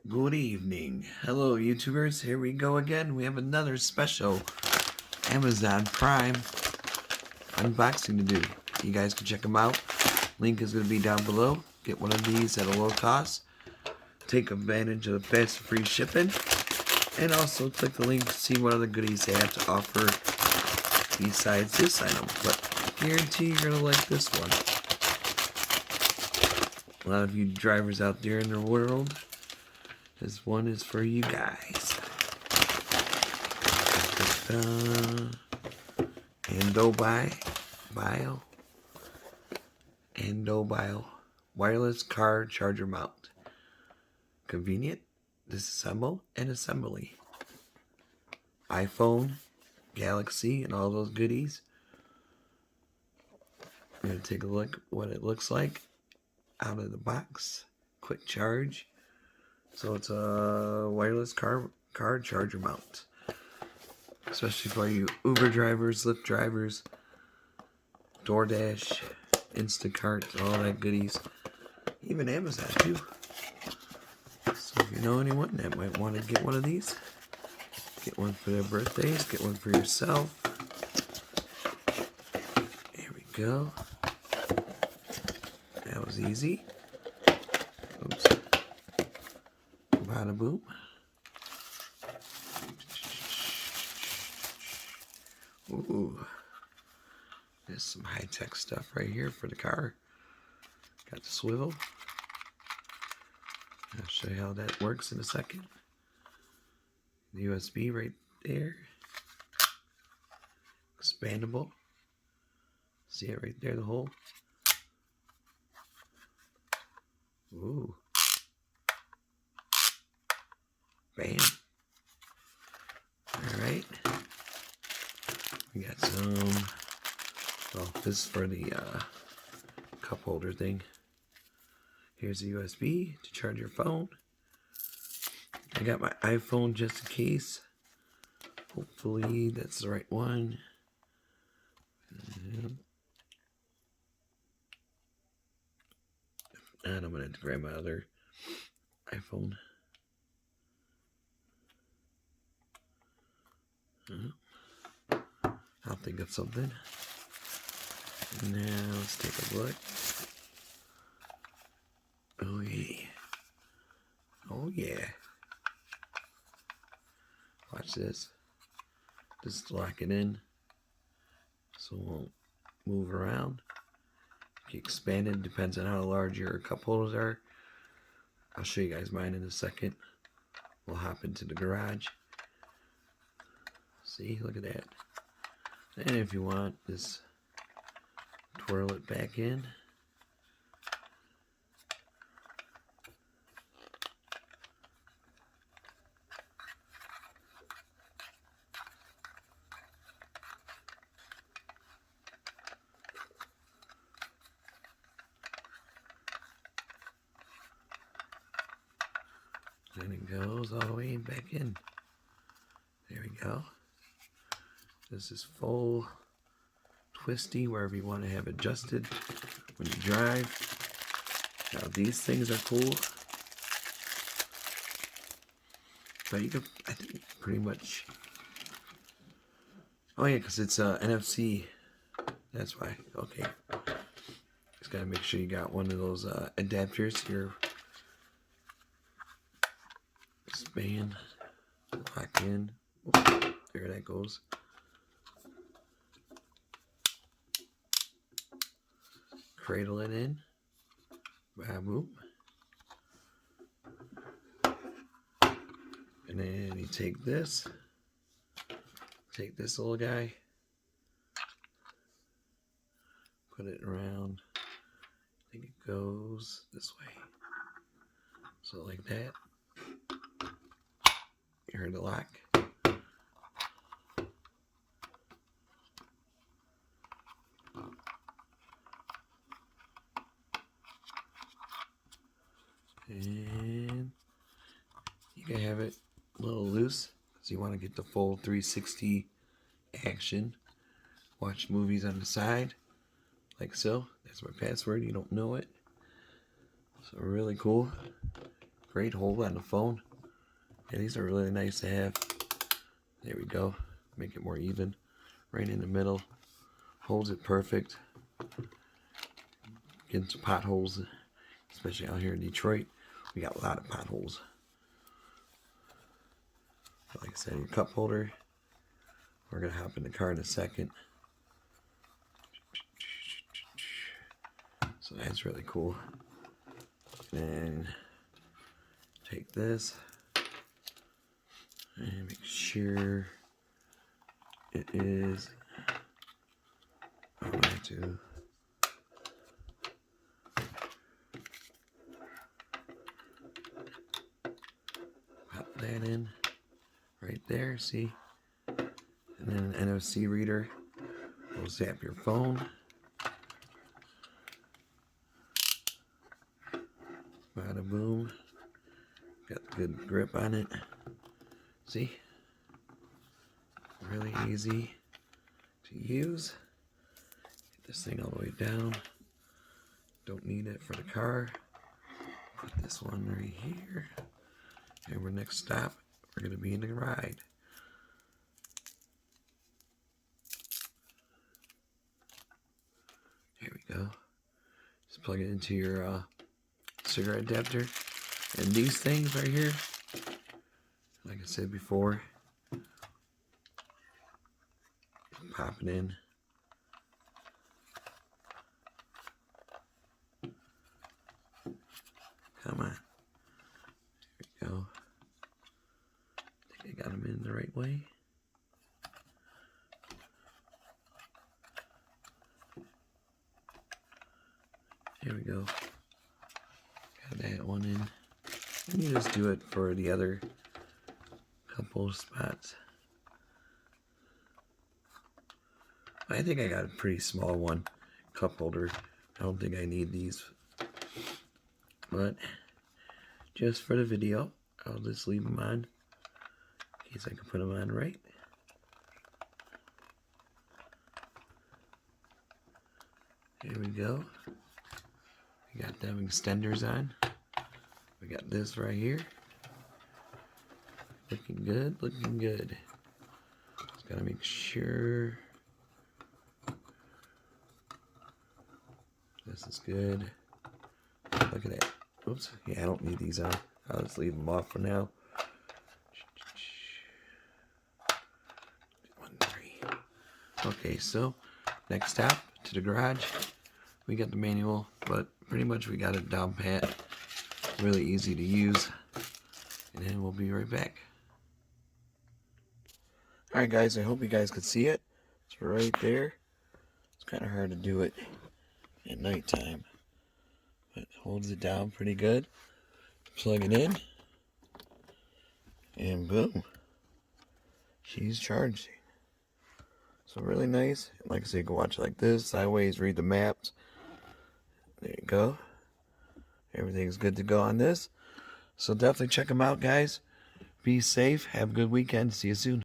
Good evening. Hello, YouTubers. Here we go again. We have another special Amazon Prime unboxing to do. You guys can check them out. Link is going to be down below. Get one of these at a low cost. Take advantage of the fast free shipping. And also click the link to see what other goodies they have to offer besides this item. But I guarantee you're going to like this one. A lot of you drivers out there in the world, this one is for you guys. Andobil wireless car charger mount. Convenient, disassemble, and assembly. iPhone, Galaxy, and all those goodies. I'm going to take a look what it looks like out of the box. Quick charge. So it's a wireless car charger mount. Especially for you Uber drivers, Lyft drivers, DoorDash, Instacart, all that goodies. Even Amazon too. So if you know anyone that might want to get one of these, get one for their birthdays, get one for yourself. There we go. That was easy. Oops. Bada boom. Ooh. There's some high-tech stuff right here for the car. Got the swivel. I'll show you how that works in a second. The USB right there. Expandable. See it right there, the hole? Ooh. Bam. Alright. We got some, well, this is for the cup holder thing. Here's the USB to charge your phone. I got my iPhone just in case. Hopefully that's the right one. And I'm going to have to grab my other iPhone. I'll think of something. Now let's take a look. Oh yeah. Oh yeah. Watch this. Just lock it in so it won't move around. If you expand it, depends on how large your cup holders are. I'll show you guys mine in a second. We'll hop into the garage. See, look at that. And if you want, just twirl it back in. And it goes all the way back in. There we go. This is full twisty wherever you want to have adjusted when you drive. Now these things are cool. But you can, I think, pretty much. Oh yeah, because it's NFC. That's why. Okay. Just gotta make sure you got one of those adapters here. Span. Lock in. Oh, there that goes. Cradle it in. Boom. And then you take this little guy, put it around. I think it goes this way. So like that. You heard the lock. And you can have it a little loose, so you want to get the full 360 action. Watch movies on the side, like so. That's my password. You don't know it. So really cool. great hold on the phone. Yeah, these are really nice to have. There we go. Make it more even. Right in the middle. Holds it perfect. Getting some potholes, especially out here in Detroit. We got a lot of potholes. Like I said, your cup holder. We're going to hop in the car in a second. So that's really cool. And take this and make sure it is. I'm going to pop that in right there, see? And then an NFC reader will zap your phone. Bada boom. Got good grip on it. See? Really easy to use. Get this thing all the way down. Don't need it for the car. Put this one right here. And our next stop, we're going to be in the ride. There we go. Just plug it into your cigarette adapter. And these things right here, like I said before, pop it in. Come on. There we go. I think I got them in the right way. There we go. Got that one in. And you just do it for the other couple spots. I think I got a pretty small one, cup holder. I don't think I need these. But just for the video, I'll just leave them on in case I can put them on right. There we go. We got them extenders on. We got this right here. Looking good, looking good. Just gotta make sure this is good. Look at that. Oops. Yeah, I don't need these on. I'll just leave them off for now. 1, 3. Okay, so next stop to the garage. We got the manual, but pretty much we got it down pat. Really easy to use. And then we'll be right back. Alright guys, I hope you guys could see it. It's right there. It's kind of hard to do it at nighttime. But it holds it down pretty good. Plug it in. And boom. She's charging. So really nice. Like I said, you can watch it like this. Sideways, read the maps. There you go. Everything's good to go on this. So definitely check them out, guys. Be safe. Have a good weekend. See you soon.